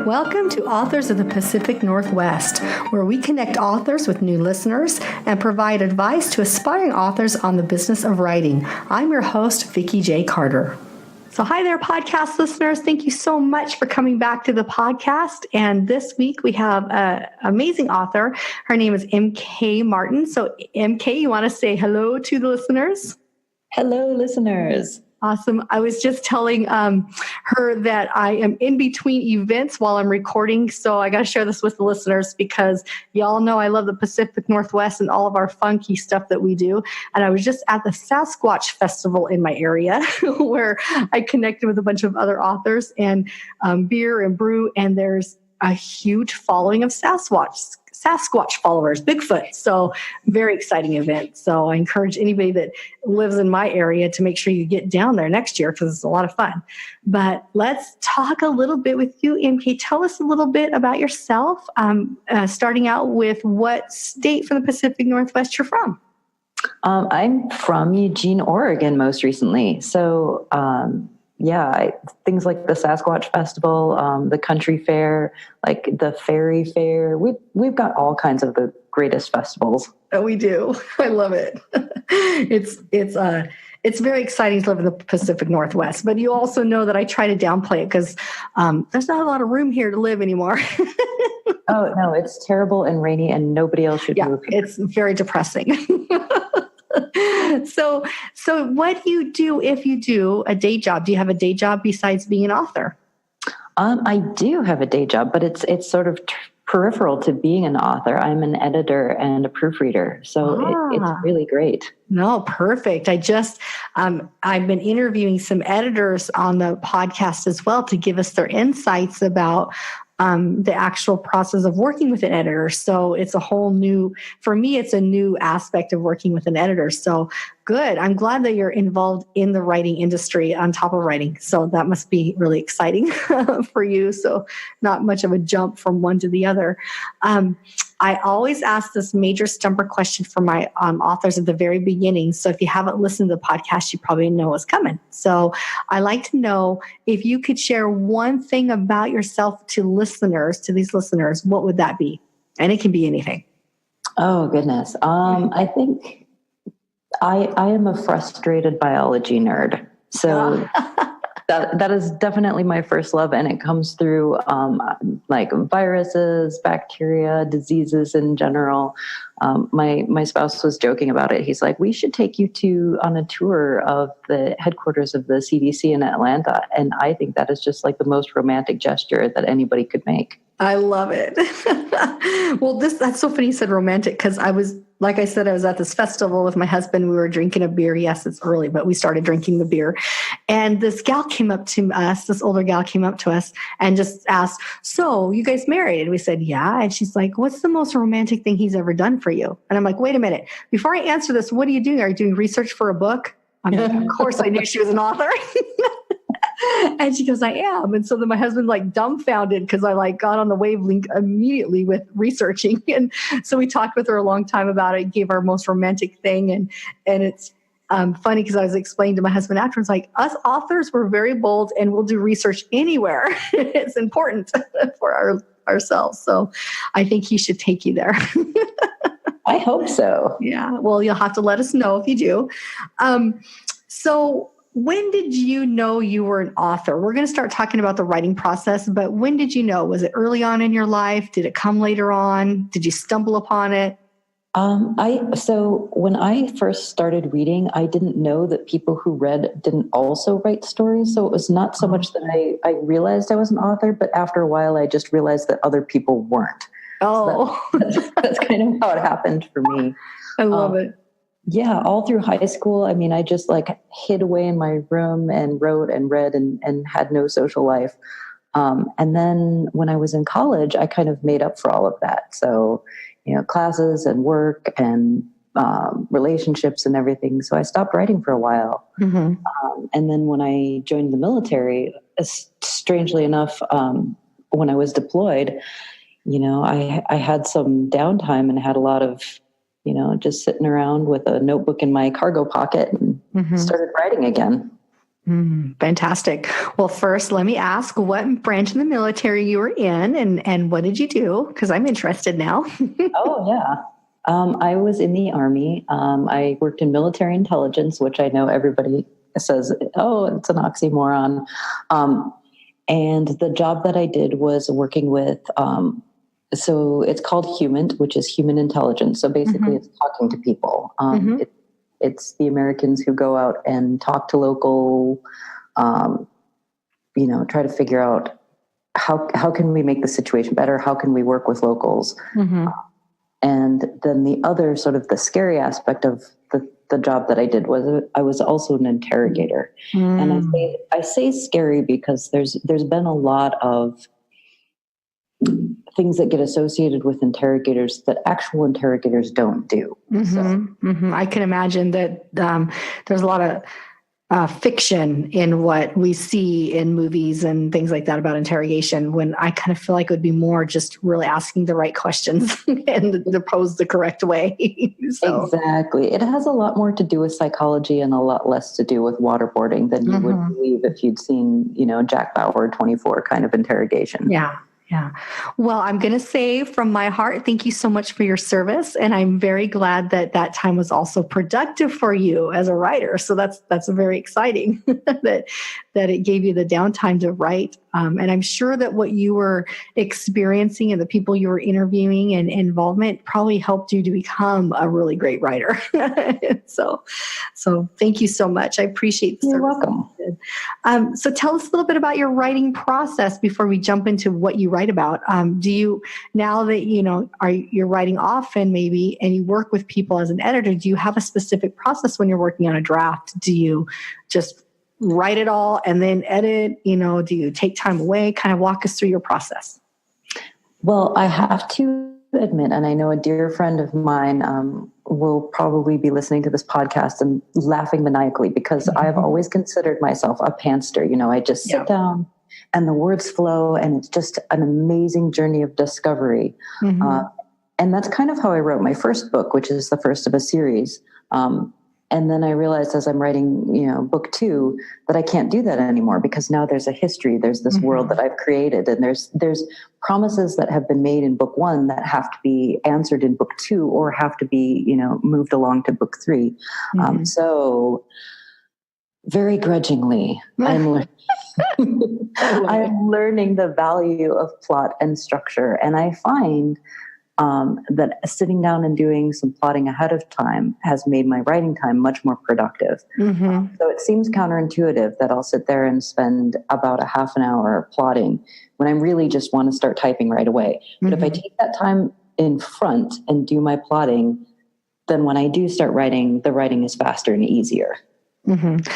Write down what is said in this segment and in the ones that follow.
Welcome to Authors of the Pacific Northwest, where we connect authors with new listeners and provide advice to aspiring authors on the business of writing. I'm your host, Vikki J. Carter. So hi there, podcast listeners. Thank you so much for coming back to the podcast. And this week we have an amazing author. Her name is M.K. Martin. So M.K., you want to say hello to the listeners? Hello, listeners. Awesome. I was just telling her that I am in between events while I'm recording. So I got to share this with the listeners because y'all know I love the Pacific Northwest and all of our funky stuff that we do. And I was just at the Sasquatch Festival in my area where I connected with a bunch of other authors and beer and brew. And there's a huge following of Sasquatch followers, Bigfoot. So very exciting event. So I encourage anybody that lives in my area to make sure you get down there next year because it's a lot of fun. But let's talk a little bit with you, MK. Tell us a little bit about yourself, starting out with what state from the Pacific Northwest you're from. I'm from Eugene, Oregon, most recently. So, things like the Sasquatch Festival, the country fair, like the fairy fair. We've got all kinds of the greatest festivals. Oh, we do. I love it. It's very exciting to live in the Pacific Northwest, but you also know that I try to downplay it because there's not a lot of room here to live anymore. Oh no, it's terrible and rainy, and nobody else should move here. It's very depressing. So what do you do if you do a day job? Do you have a day job besides being an author? I do have a day job, but it's sort of peripheral to being an author. I'm an editor and a proofreader, so it's really great. No, perfect. I've been interviewing some editors on the podcast as well to give us their insights about the actual process of working with an editor. So it's for me, it's a new aspect of working with an editor. So good. I'm glad that you're involved in the writing industry on top of writing. So that must be really exciting for you. So not much of a jump from one to the other. I always ask this major stumper question for my authors at the very beginning. So if you haven't listened to the podcast, you probably know what's coming. So I like to know if you could share one thing about yourself to these listeners, what would that be? And it can be anything. Oh, goodness. I think I am a frustrated biology nerd. So that is definitely my first love. And it comes through like viruses, bacteria, diseases in general. My spouse was joking about it. He's like, we should take you on a tour of the headquarters of the CDC in Atlanta. And I think that is just like the most romantic gesture that anybody could make. I love it. Well, that's so funny you said romantic because I was at this festival with my husband. We were drinking a beer. Yes, it's early, but we started drinking the beer. And this older gal came up to us and just asked, so you guys married? And we said, yeah. And she's like, what's the most romantic thing he's ever done for you? And I'm like, wait a minute. Before I answer this, what are you doing? Are you doing research for a book? I'm like, of course I knew she was an author. And she goes, I am. And so then my husband dumbfounded because I got on the wavelength immediately with researching. And so we talked with her a long time about it, gave our most romantic thing. And it's funny because I was explaining to my husband afterwards, us authors, we're very bold and we'll do research anywhere. It's important for ourselves. So I think he should take you there. I hope so. Yeah. Well, you'll have to let us know if you do. So when did you know you were an author? We're going to start talking about the writing process, but when did you know? Was it early on in your life? Did it come later on? Did you stumble upon it? So when I first started reading, I didn't know that people who read didn't also write stories. So it was not so much that I realized I was an author, but after a while, I just realized that other people weren't. Oh, so that's kind of how it happened for me. I love it. Yeah, all through high school, I just hid away in my room and wrote and read and had no social life. And then when I was in college, I kind of made up for all of that. So, classes and work and relationships and everything. So I stopped writing for a while. Mm-hmm. And then when I joined the military, strangely enough, when I was deployed, I had some downtime and had a lot of just sitting around with a notebook in my cargo pocket and started writing again. Fantastic. Well, first, let me ask what branch in the military you were in and what did you do? Because I'm interested now. Oh, yeah. I was in the Army. I worked in military intelligence, which I know everybody says, oh, it's an oxymoron. And the job that I did was working with, so it's called human, which is human intelligence. So basically it's talking to people. It's the Americans who go out and talk to local, try to figure out how can we make the situation better? How can we work with locals? And then the other sort of the scary aspect of the job that I did was I was also an interrogator. And I say scary because there's been a lot of things that get associated with interrogators that actual interrogators don't do. I can imagine that there's a lot of fiction in what we see in movies and things like that about interrogation, when I kind of feel like it would be more just really asking the right questions and to pose the correct way. Exactly. It has a lot more to do with psychology and a lot less to do with waterboarding than you would believe if you'd seen, Jack Bauer 24 kind of interrogation. Yeah. Well, I'm going to say from my heart, thank you so much for your service. And I'm very glad that time was also productive for you as a writer. So that's very exciting that it gave you the downtime to write. And I'm sure that what you were experiencing and the people you were interviewing and involvement probably helped you to become a really great writer. So thank you so much. I appreciate the service. You're welcome. So tell us a little bit about your writing process before we jump into what you write about. Do you, now that you're writing often maybe, and you work with people as an editor, do you have a specific process when you're working on a draft? Do you just write it all and then edit? Do you take time away? Kind of walk us through your process. Well, I have to admit, and I know a dear friend of mine will probably be listening to this podcast and laughing maniacally, because I've always considered myself a pantster. I just sit down and the words flow, and it's just an amazing journey of discovery. And that's kind of how I wrote my first book, which is the first of a series. And then I realized as I'm writing, book 2, that I can't do that anymore, because now there's a history, there's this world that I've created, and there's promises that have been made in book 1 that have to be answered in book 2 or have to be, moved along to book 3. So very grudgingly, I'm learning the value of plot and structure. And I find that sitting down and doing some plotting ahead of time has made my writing time much more productive. So it seems counterintuitive that I'll sit there and spend about a half an hour plotting when I really just want to start typing right away. But if I take that time in front and do my plotting, then when I do start writing, the writing is faster and easier. And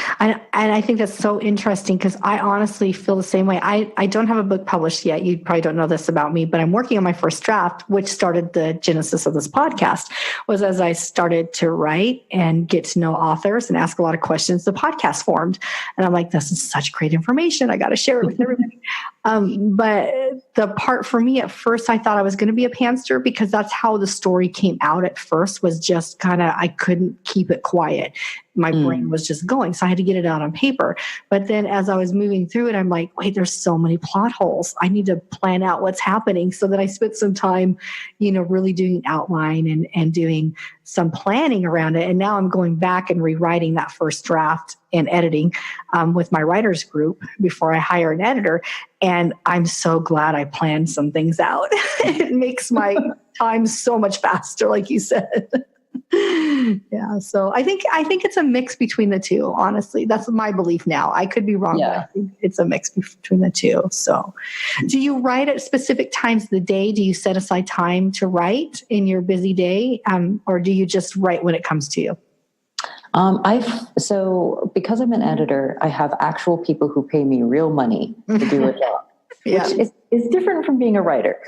I think that's so interesting, because I honestly feel the same way. I don't have a book published yet. You probably don't know this about me, but I'm working on my first draft, which started the genesis of this podcast, was as I started to write and get to know authors and ask a lot of questions, the podcast formed. And I'm like, this is such great information. I got to share it with everybody. But the part for me at first, I thought I was going to be a pantser, because that's how the story came out at first, was just kind of, I couldn't keep it quiet. My brain was just going. So I had to get it out on paper. But then as I was moving through it, I'm like, wait, there's so many plot holes. I need to plan out what's happening. So that I spent some time, really doing an outline and doing some planning around it. And now I'm going back and rewriting that first draft and editing with my writers group before I hire an editor. And I'm so glad I planned some things out. It makes my time so much faster, like you said. Yeah, so I think it's a mix between the two. Honestly, that's my belief now. I could be wrong, but I think it's a mix between the two. So, do you write at specific times of the day? Do you set aside time to write in your busy day, or do you just write when it comes to you? So because I'm an editor, I have actual people who pay me real money to do a job, which is different from being a writer,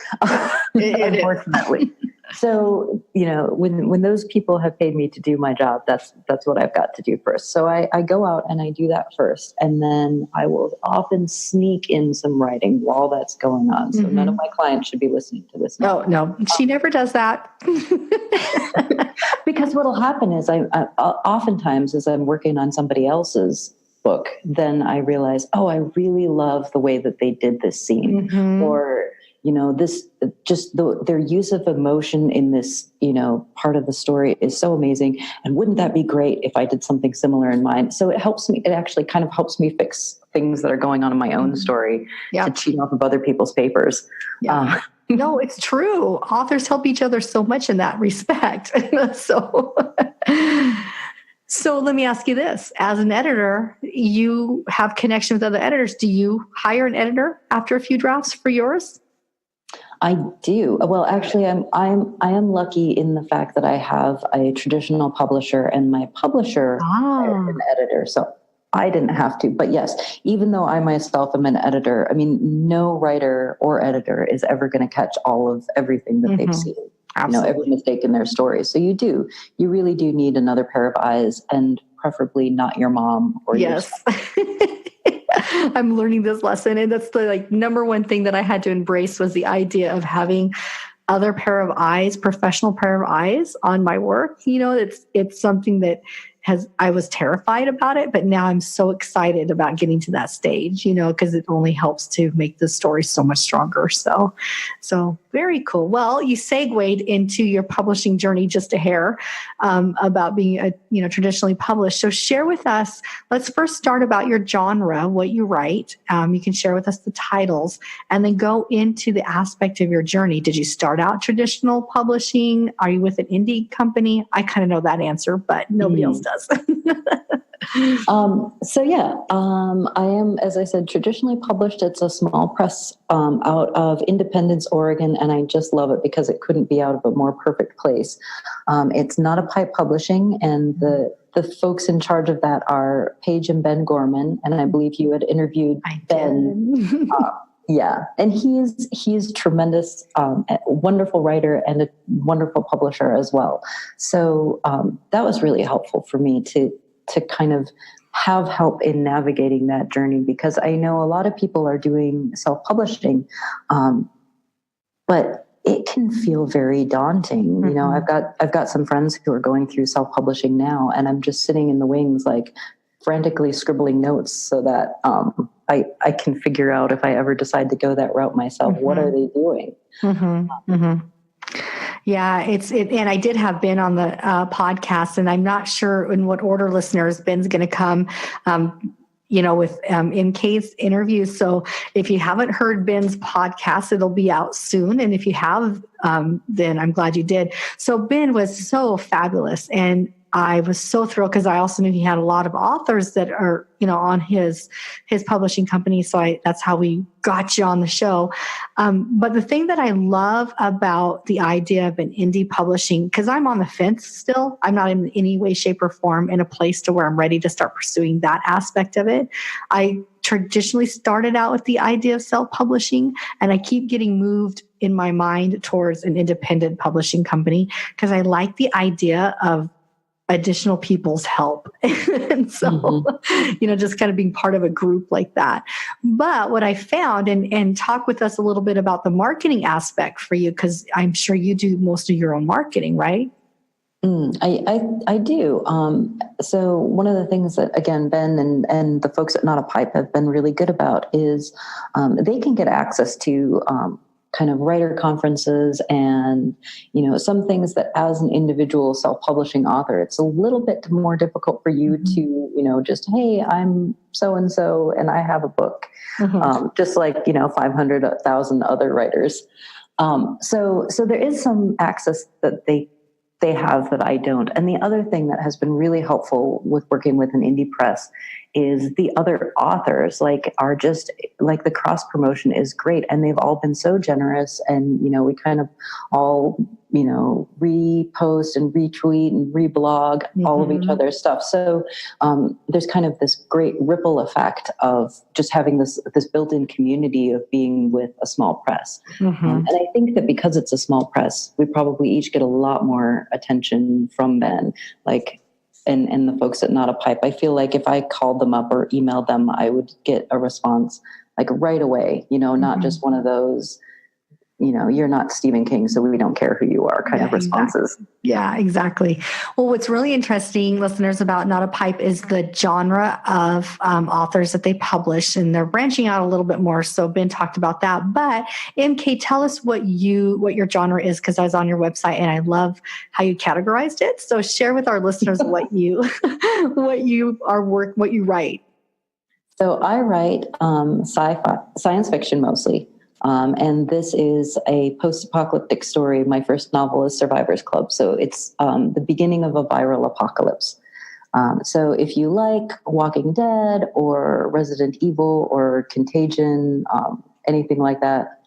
unfortunately. So, when those people have paid me to do my job, that's what I've got to do first. So I go out and I do that first. And then I will often sneak in some writing while that's going on. So none of my clients should be listening to this. No, she never does that. Because what'll happen is I oftentimes as I'm working on somebody else's book, then I realize, oh, I really love the way that they did this scene. Or, this just their use of emotion in this, part of the story is so amazing. And wouldn't that be great if I did something similar in mine? So it actually kind of helps me fix things that are going on in my own story to cheat off of other people's papers. Yeah. No, it's true. Authors help each other so much in that respect. So let me ask you this. As an editor, you have connection with other editors. Do you hire an editor after a few drafts for yours? I do. Well, actually, I am lucky in the fact that I have a traditional publisher, and my publisher is an editor. So I didn't have to. But yes, even though I myself am an editor, I mean, no writer or editor is ever going to catch all of everything that they've seen. Absolutely. Every mistake in their story. So you really do need another pair of eyes, and preferably not your mom or your I'm learning this lesson, and that's the number one thing that I had to embrace was the idea of having other pair of eyes, professional pair of eyes on my work. It's something that I was terrified about it, but now I'm so excited about getting to that stage, because it only helps to make the story so much stronger. So very cool. Well, you segued into your publishing journey just a hair, about being traditionally published. So share with us, let's first start about your genre, what you write. You can share with us the titles and then go into the aspect of your journey. Did you start out traditional publishing? Are you with an indie company? I kind of know that answer, but nobody else does. I am, as I said, traditionally published. It's a small press out of Independence, Oregon, and I just love it because it couldn't be out of a more perfect place. It's not a pipe publishing, and the folks in charge of that are Paige and Ben Gorman, and I believe you had interviewed Ben. Yeah, and he's tremendous, a wonderful writer and a wonderful publisher as well. So that was really helpful for me to kind of have help in navigating that journey, because I know a lot of people are doing self-publishing, but it can feel very daunting. I've got some friends who are going through self-publishing now, and I'm just sitting in the wings, frantically scribbling notes so that I can figure out if I ever decide to go that route myself, what are they doing? Yeah, and I did have Ben on the podcast, and I'm not sure in what order, listeners, Ben's going to come, with M.K's interview. So if you haven't heard Ben's podcast, it'll be out soon. And if you have, then I'm glad you did. So Ben was so fabulous, and I was so thrilled because I also knew he had a lot of authors that are, on his publishing company. So that's how we got you on the show. But the thing that I love about the idea of an indie publishing, because I'm on the fence still, I'm not in any way, shape, or form in a place to where I'm ready to start pursuing that aspect of it. I traditionally started out with the idea of self-publishing, and I keep getting moved in my mind towards an independent publishing company because I like the idea of additional people's help. And so, just kind of being part of a group like that. But what I found, and talk with us a little bit about the marketing aspect for you, because I'm sure you do most of your own marketing, right? I do. So one of the things that, again, Ben and the folks at Not a Pipe have been really good about is they can get access to kind of writer conferences and, some things that as an individual self-publishing author, it's a little bit more difficult for you to, just, hey, I'm so-and-so and I have a book, just like, 500,000 other writers. So there is some access that they have that I don't. And the other thing that has been really helpful with working with an indie press is the other authors are just the cross promotion is great. And they've all been so generous. And, we kind of all, repost and retweet and reblog all of each other's stuff. So there's kind of this great ripple effect of just having this built-in community of being with a small press. And I think that because it's a small press, we probably each get a lot more attention from Ben, and the folks at Not a Pipe. I feel like if I called them up or emailed them, I would get a response right away, not just one of those, you're not Stephen King, so we don't care who you are kind of responses. Exactly. Yeah, exactly. Well, what's really interesting, listeners, about Not a Pipe is the genre of authors that they publish, and they're branching out a little bit more. So Ben talked about that. But MK, tell us what your genre is, because I was on your website and I love how you categorized it. So share with our listeners what you write. So I write sci-fi, science fiction mostly. And this is a post-apocalyptic story. My first novel is Survivor's Club. So it's the beginning of a viral apocalypse. So if you like Walking Dead or Resident Evil or Contagion, anything like that,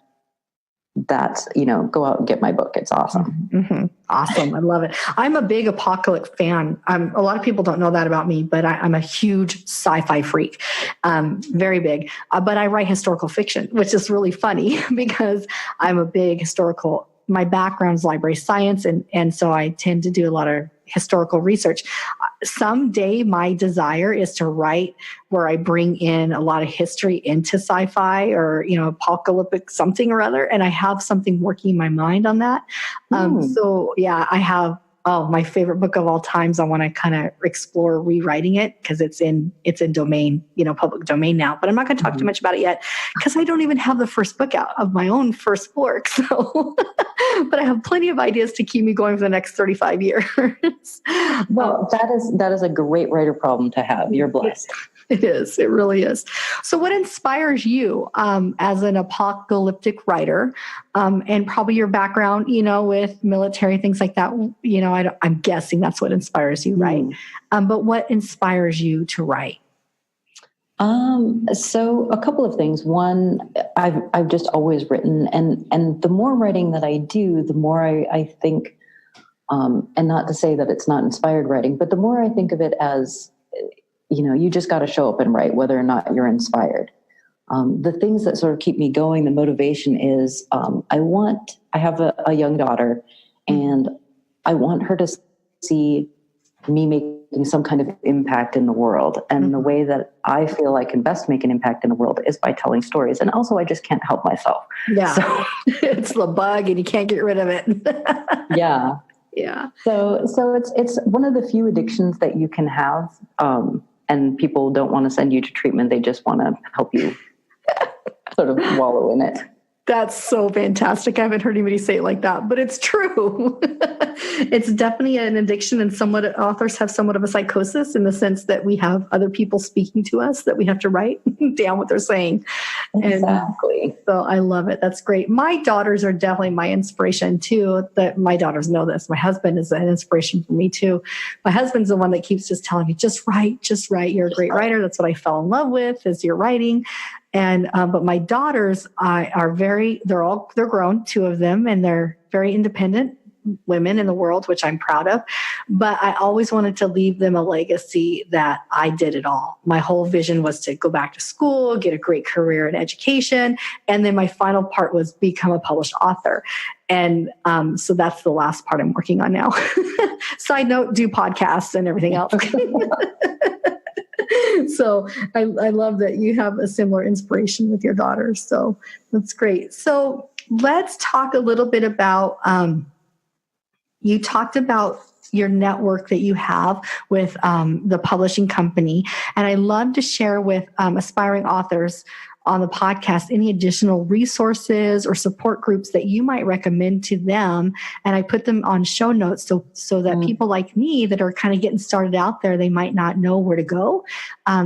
go out and get my book. It's awesome. Mm-hmm. Awesome. I love it. I'm a big Apocalypse fan. A lot of people don't know that about me, but I'm a huge sci-fi freak. Very big. But I write historical fiction, which is really funny because I'm a big my background's library science. And so I tend to do a lot of historical research. Someday my desire is to write where I bring in a lot of history into sci-fi or, apocalyptic something or other. And I have something working in my mind on that. So yeah, I have, my favorite book of all times. I want to kind of explore rewriting it because it's in domain, public domain now, but I'm not going to talk too much about it yet because I don't even have the first book out of my own first work. So, but I have plenty of ideas to keep me going for the next 35 years. Well, that is a great writer problem to have. You're blessed. It is. It really is. So what inspires you as an apocalyptic writer and probably your background, with military, things like that, I'm guessing that's what inspires you, right? But what inspires you to write? So a couple of things. One, I've just always written, and the more writing that I do, the more I think, and not to say that it's not inspired writing, but the more I think of it as, you just got to show up and write, whether or not you're inspired. The things that sort of keep me going, the motivation is, I have a young daughter, and I want her to see me making some kind of impact in the world. And the way that I feel I can best make an impact in the world is by telling stories. And also, I just can't help myself. Yeah. So, it's the bug and you can't get rid of it. Yeah. Yeah. So it's one of the few addictions that you can have. And people don't want to send you to treatment. They just want to help you sort of wallow in it. That's so fantastic. I haven't heard anybody say it like that, but it's true. It's definitely an addiction, and authors have somewhat of a psychosis in the sense that we have other people speaking to us that we have to write down what they're saying. Exactly. And so I love it. That's great. My daughters are definitely my inspiration too. That my daughters know this. My husband is an inspiration for me too. My husband's the one that keeps just telling me, just write. You're a great writer. That's what I fell in love with, is your writing. And, but my daughters they're grown, two of them, and they're very independent women in the world, which I'm proud of. But I always wanted to leave them a legacy that I did it all. My whole vision was to go back to school, get a great career in education. And then my final part was become a published author. And so that's the last part I'm working on now. Side note, do podcasts and everything else. So I love that you have a similar inspiration with your daughters. So that's great. So let's talk a little bit about, you talked about your network that you have with the publishing company. And I love to share with aspiring authors on the podcast any additional resources or support groups that you might recommend to them. And I put them on show notes so that people like me that are kind of getting started out there, they might not know where to go.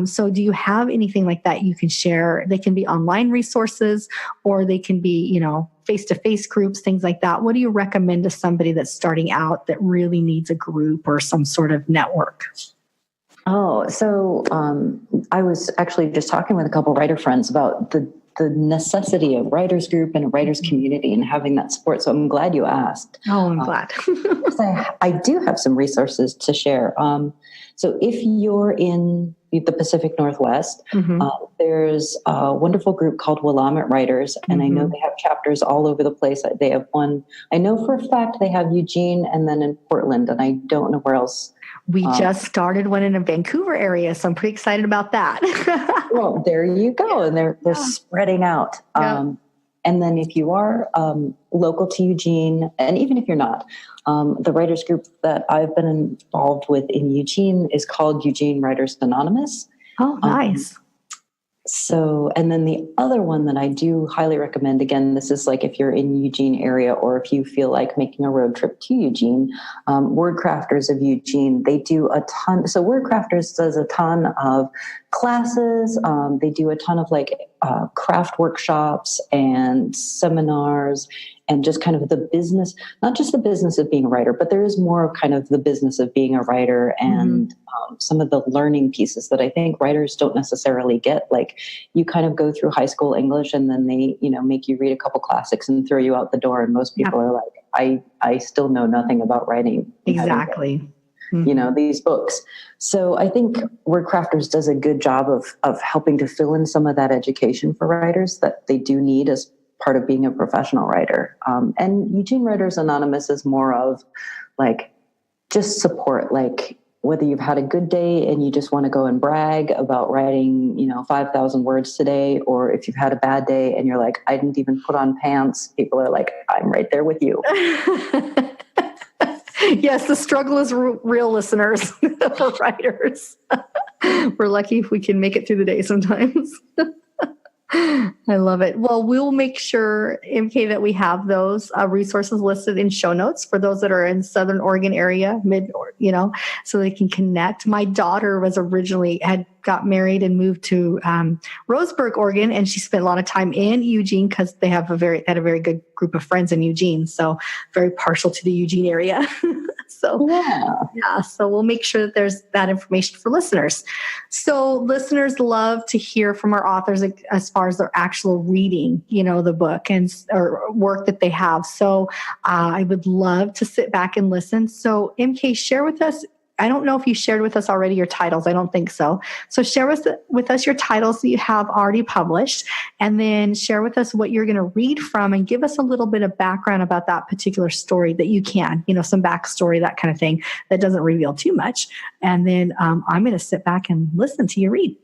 So do you have anything like that you can share? They can be online resources, or they can be, face-to-face groups, things like that. What do you recommend to somebody that's starting out that really needs a group or some sort of network? Oh, so I was actually just talking with a couple writer friends about the necessity of writers group and a writers community and having that support. So I'm glad you asked. Oh, I'm glad. I do have some resources to share. So if you're in the Pacific Northwest, there's a wonderful group called Willamette Writers, and I know they have chapters all over the place. They have one, I know for a fact they have Eugene and then in Portland, and I don't know where else. We just started one in the Vancouver area, so I'm pretty excited about that. Well, there you go. And they're spreading out. And then if you are local to Eugene, and even if you're not, the writers group that I've been involved with in Eugene is called Eugene Writers Anonymous. Oh, nice. So, and then the other one that I do highly recommend, again, this is like if you're in Eugene area or if you feel like making a road trip to Eugene, Word Crafters of Eugene, they do a ton. So Word Crafters does a ton of classes. They do a ton of like craft workshops and seminars and just kind of the business, not just the business of being a writer, but there is more of kind of the business of being a writer and some of the learning pieces that I think writers don't necessarily get. Like you kind of go through high school English and then they, make you read a couple classics and throw you out the door. And most people are like, I still know nothing about writing. Exactly. These books. So I think Word Crafters does a good job of helping to fill in some of that education for writers that they do need as part of being a professional writer. And Eugene Writers Anonymous is more of like just support, like whether you've had a good day and you just want to go and brag about writing, 5,000 words today, or if you've had a bad day and you're like, I didn't even put on pants, people are like, I'm right there with you. Yes, the struggle is real, listeners, for writers. We're lucky if we can make it through the day sometimes. I love it. Well, we'll make sure, MK, that we have those resources listed in show notes for those that are in Southern Oregon area, so they can connect. My daughter had got married and moved to Roseburg, Oregon, and she spent a lot of time in Eugene because they had a very good group of friends in Eugene. So very partial to the Eugene area. So we'll make sure that there's that information for listeners. So listeners love to hear from our authors as far as their actual reading, the book or work that they have. So I would love to sit back and listen. So MK, share with us. I don't know if you shared with us already your titles. I don't think so. So share with us your titles that you have already published, and then share with us what you're going to read from and give us a little bit of background about that particular story that you can, some backstory, that kind of thing that doesn't reveal too much. And then I'm going to sit back and listen to you read.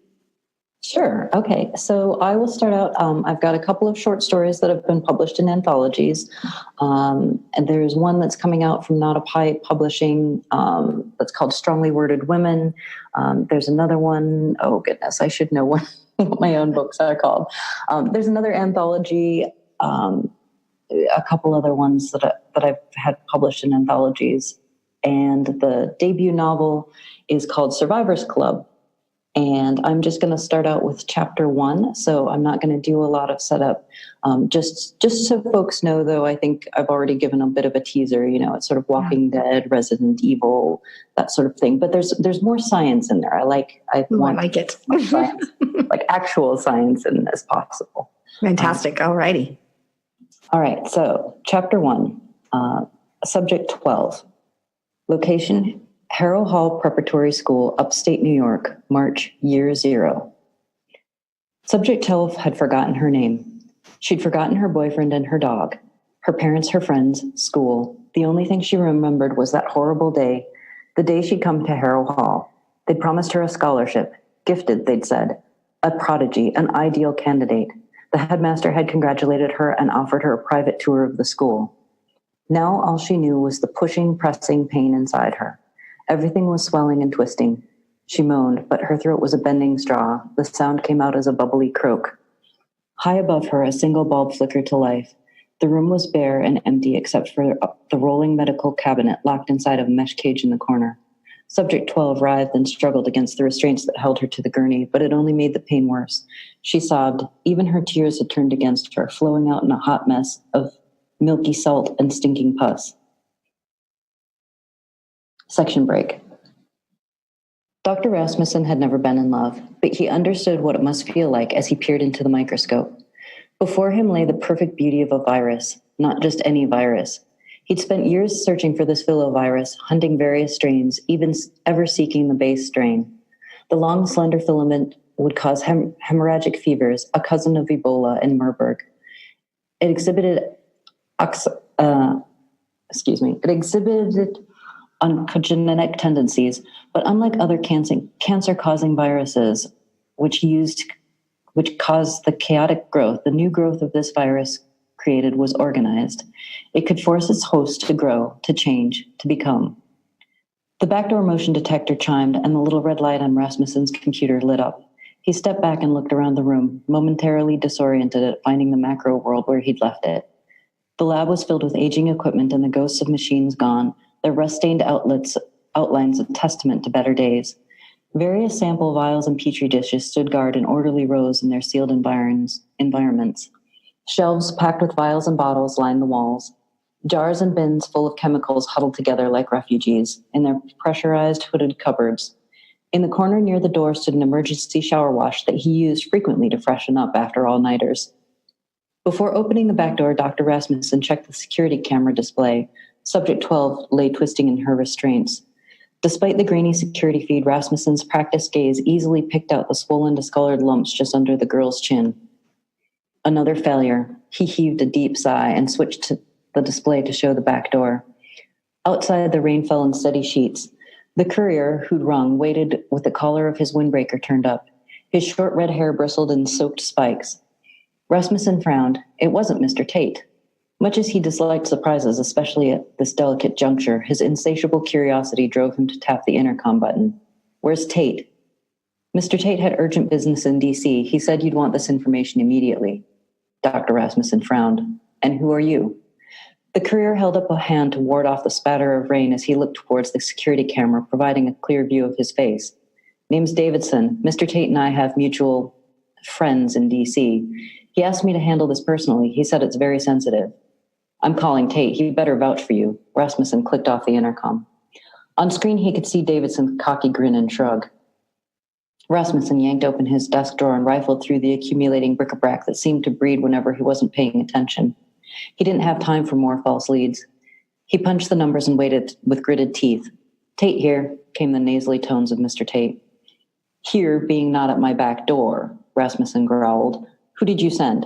Sure. Okay. So I will start out. I've got a couple of short stories that have been published in anthologies. And there's one that's coming out from Not a Pipe Publishing that's called Strongly Worded Women. There's another one. Oh, goodness. I should know what my own books are called. There's another anthology, a couple other ones that I've had published in anthologies. And the debut novel is called Survivors Club. And I'm just going to start out with chapter 1. So I'm not going to do a lot of setup. Just so folks know, though, I think I've already given a bit of a teaser. It's sort of Walking Dead, Resident Evil, that sort of thing. But there's more science in there. I like it. Science, like actual science in as possible. Fantastic. All righty. All right. So chapter 1, subject 12, location Harrow Hall Preparatory School, upstate New York, March, year 0. Subject 12 had forgotten her name. She'd forgotten her boyfriend and her dog, her parents, her friends, school. The only thing she remembered was that horrible day, the day she'd come to Harrow Hall. They'd promised her a scholarship, gifted, they'd said, a prodigy, an ideal candidate. The headmaster had congratulated her and offered her a private tour of the school. Now all she knew was the pushing, pressing pain inside her. Everything was swelling and twisting. She moaned, but her throat was a bending straw. The sound came out as a bubbly croak. High above her, a single bulb flickered to life. The room was bare and empty except for the rolling medical cabinet locked inside a mesh cage in the corner. Subject 12 writhed and struggled against the restraints that held her to the gurney, but it only made the pain worse. She sobbed. Even her tears had turned against her, flowing out in a hot mess of milky salt and stinking pus. Section break. Dr. Rasmussen had never been in love, but he understood what it must feel like as he peered into the microscope. Before him lay the perfect beauty of a virus, not just any virus. He'd spent years searching for this filovirus, hunting various strains, even ever seeking the base strain. The long, slender filament would cause hemorrhagic fevers, a cousin of Ebola and Marburg. It exhibited oncogenic tendencies, but unlike other cancer-causing viruses, which used which caused the chaotic growth. The new growth of this virus created was organized. It could force its host to grow, to change, to become. The backdoor motion detector chimed, and the little red light on Rasmussen's computer lit up. He stepped back and looked around the room, momentarily disoriented at finding the macro world where he'd left it. The lab was filled with aging equipment and the ghosts of machines gone, their rust-stained outlines a testament to better days. Various sample vials and petri dishes stood guard in orderly rows in their sealed environments. Shelves packed with vials and bottles lined the walls. Jars and bins full of chemicals huddled together like refugees in their pressurized hooded cupboards. In the corner near the door stood an emergency shower wash that he used frequently to freshen up after all-nighters. Before opening the back door, Dr. Rasmussen checked the security camera display. Subject 12 lay twisting in her restraints. Despite the grainy security feed, Rasmussen's practiced gaze easily picked out the swollen, discolored lumps just under the girl's chin. Another failure. He heaved a deep sigh and switched to the display to show the back door. Outside, the rain fell in steady sheets. The courier, who'd rung, waited with the collar of his windbreaker turned up. His short red hair bristled in soaked spikes. Rasmussen frowned. It wasn't Mr. Tate. Much as he disliked surprises, especially at this delicate juncture, his insatiable curiosity drove him to tap the intercom button. Where's Tate? Mr. Tate had urgent business in D.C. He said you'd want this information immediately. Dr. Rasmussen frowned. And who are you? The courier held up a hand to ward off the spatter of rain as he looked towards the security camera, providing a clear view of his face. Name's Davidson. Mr. Tate and I have mutual friends in D.C. He asked me to handle this personally. He said it's very sensitive. I'm calling Tate. He better vouch for you. Rasmussen clicked off the intercom. On screen, he could see Davidson's cocky grin and shrug. Rasmussen yanked open his desk drawer and rifled through the accumulating bric-a-brac that seemed to breed whenever he wasn't paying attention. He didn't have time for more false leads. He punched the numbers and waited with gritted teeth. Tate here, came the nasally tones of Mr. Tate. Here being not at my back door, Rasmussen growled. Who did you send?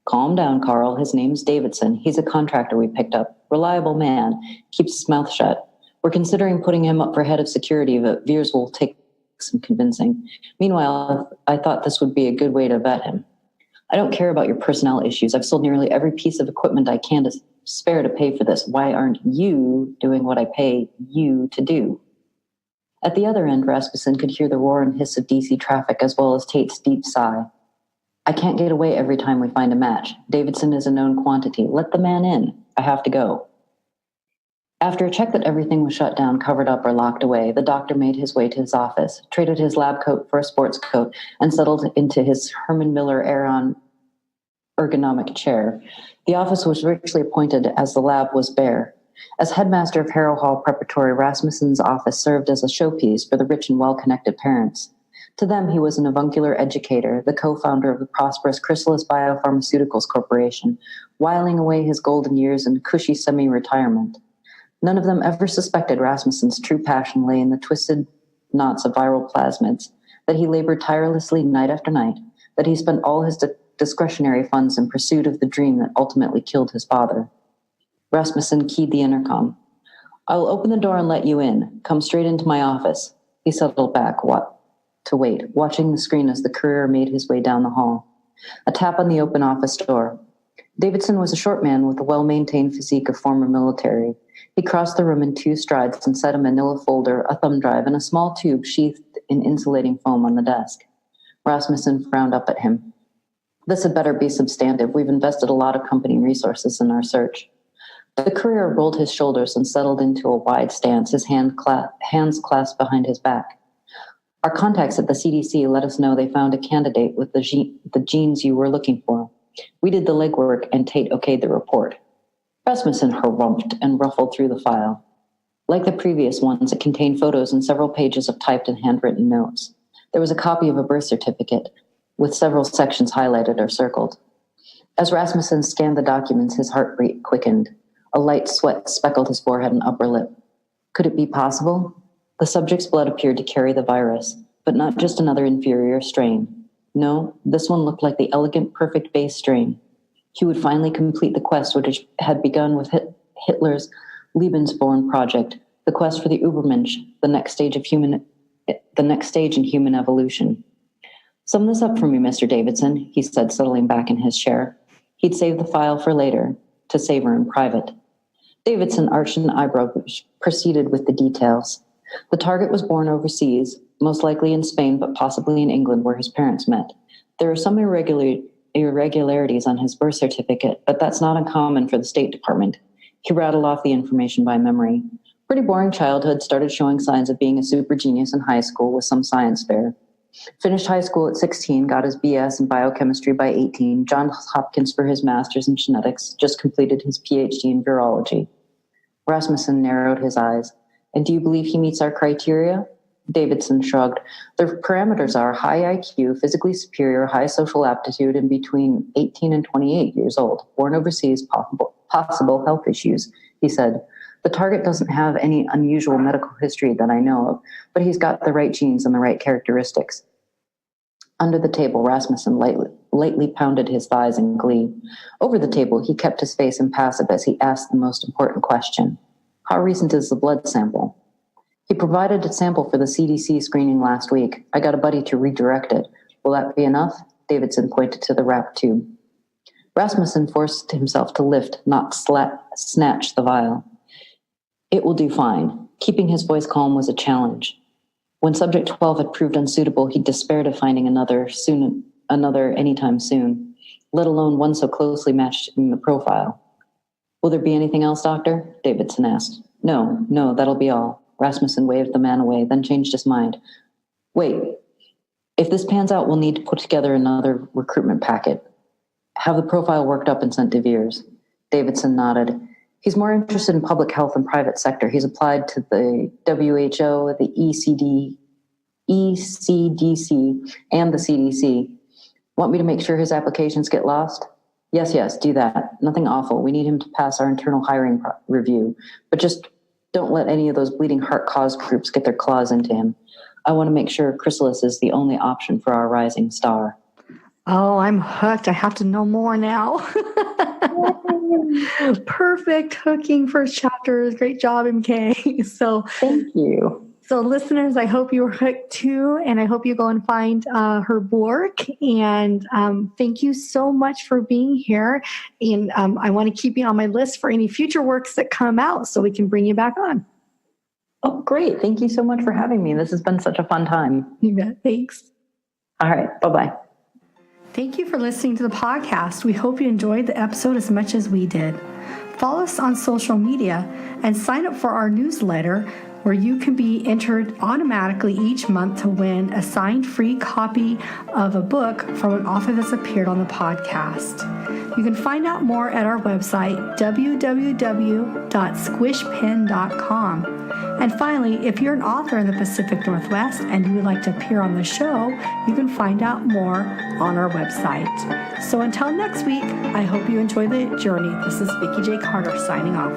Calm down, Carl. His name's Davidson. He's a contractor we picked up. Reliable man. Keeps his mouth shut. We're considering putting him up for head of security, but Veers will take some convincing. Meanwhile, I thought this would be a good way to vet him. I don't care about your personnel issues. I've sold nearly every piece of equipment I can to spare to pay for this. Why aren't you doing what I pay you to do? At the other end, Rasmussen could hear the roar and hiss of DC traffic as well as Tate's deep sigh. I can't get away every time we find a match. Davidson is a known quantity. Let the man in. I have to go. After a check that everything was shut down, covered up, or locked away, the doctor made his way to his office, traded his lab coat for a sports coat, and settled into his Herman Miller Aeron ergonomic chair. The office was richly appointed as the lab was bare. As headmaster of Harrow Hall Preparatory, Rasmussen's office served as a showpiece for the rich and well-connected parents. To them, he was an avuncular educator, the co-founder of the prosperous Chrysalis Biopharmaceuticals Corporation, whiling away his golden years in cushy semi-retirement. None of them ever suspected Rasmussen's true passion lay in the twisted knots of viral plasmids, that he labored tirelessly night after night, that he spent all his discretionary funds in pursuit of the dream that ultimately killed his father. Rasmussen keyed the intercom. I will open the door and let you in. Come straight into my office. He settled back to wait, watching the screen as the courier made his way down the hall. A tap on the open office door. Davidson was a short man with a well-maintained physique of former military. He crossed the room in 2 strides and set a manila folder, a thumb drive, and a small tube sheathed in insulating foam on the desk. Rasmussen frowned up at him. This had better be substantive. We've invested a lot of company resources in our search. The courier rolled his shoulders and settled into a wide stance, his hands clasped behind his back. Our contacts at the CDC let us know they found a candidate with the genes you were looking for. We did the legwork, and Tate okayed the report. Rasmussen harumphed and ruffled through the file. Like the previous ones, it contained photos and several pages of typed and handwritten notes. There was a copy of a birth certificate, with several sections highlighted or circled. As Rasmussen scanned the documents, his heartbeat quickened. A light sweat speckled his forehead and upper lip. Could it be possible? The subject's blood appeared to carry the virus, but not just another inferior strain. No, this one looked like the elegant, perfect base strain. He would finally complete the quest which had begun with Hitler's Lebensborn project, the quest for the Übermensch, the next stage in human evolution. Sum this up for me, Mr. Davidson, he said, settling back in his chair. He'd save the file for later, to savor in private. Davidson arched an eyebrow, proceeded with the details. The target was born overseas, most likely in Spain, but possibly in England, where his parents met. There are some irregularities on his birth certificate, but that's not uncommon for the State Department. He rattled off the information by memory. Pretty boring childhood, started showing signs of being a super genius in high school with some science fair. Finished high school at 16, got his BS in biochemistry by 18, Johns Hopkins for his master's in genetics, just completed his PhD in virology. Rasmussen narrowed his eyes. And do you believe he meets our criteria? Davidson shrugged. The parameters are high IQ, physically superior, high social aptitude, and between 18 and 28 years old. Born overseas, possible health issues, he said. The target doesn't have any unusual medical history that I know of, but he's got the right genes and the right characteristics. Under the table, Rasmussen lightly pounded his thighs in glee. Over the table, he kept his face impassive as he asked the most important question. How recent is the blood sample? He provided a sample for the CDC screening last week. I got a buddy to redirect it. Will that be enough? Davidson pointed to the wrap tube. Rasmussen forced himself to lift, not snatch the vial. It will do fine. Keeping his voice calm was a challenge. When subject 12 had proved unsuitable, he despaired of finding another anytime soon, let alone one so closely matched in the profile. Will there be anything else, Doctor? Davidson asked. No, that'll be all. Rasmussen waved the man away, then changed his mind. Wait, if this pans out, we'll need to put together another recruitment packet. Have the profile worked up and sent to Veers. Davidson nodded. He's more interested in public health and private sector. He's applied to the WHO, the ECDC, and the CDC. Want me to make sure his applications get lost? Yes, do that. Nothing awful. We need him to pass our internal hiring review. But just don't let any of those bleeding heart cause groups get their claws into him. I want to make sure Chrysalis is the only option for our rising star. Oh, I'm hooked. I have to know more now. Perfect hooking first chapters. Great job, MK. So thank you. So listeners, I hope you were hooked too, and I hope you go and find her work. And thank you so much for being here. And I want to keep you on my list for any future works that come out so we can bring you back on. Oh, great. Thank you so much for having me. This has been such a fun time. You bet. Thanks. All right. Bye-bye. Thank you for listening to the podcast. We hope you enjoyed the episode as much as we did. Follow us on social media and sign up for our newsletter, where you can be entered automatically each month to win a signed free copy of a book from an author that's appeared on the podcast. You can find out more at our website, www.squishpen.com. And finally, if you're an author in the Pacific Northwest and you would like to appear on the show, you can find out more on our website. So until next week, I hope you enjoy the journey. This is Vikki J. Carter signing off.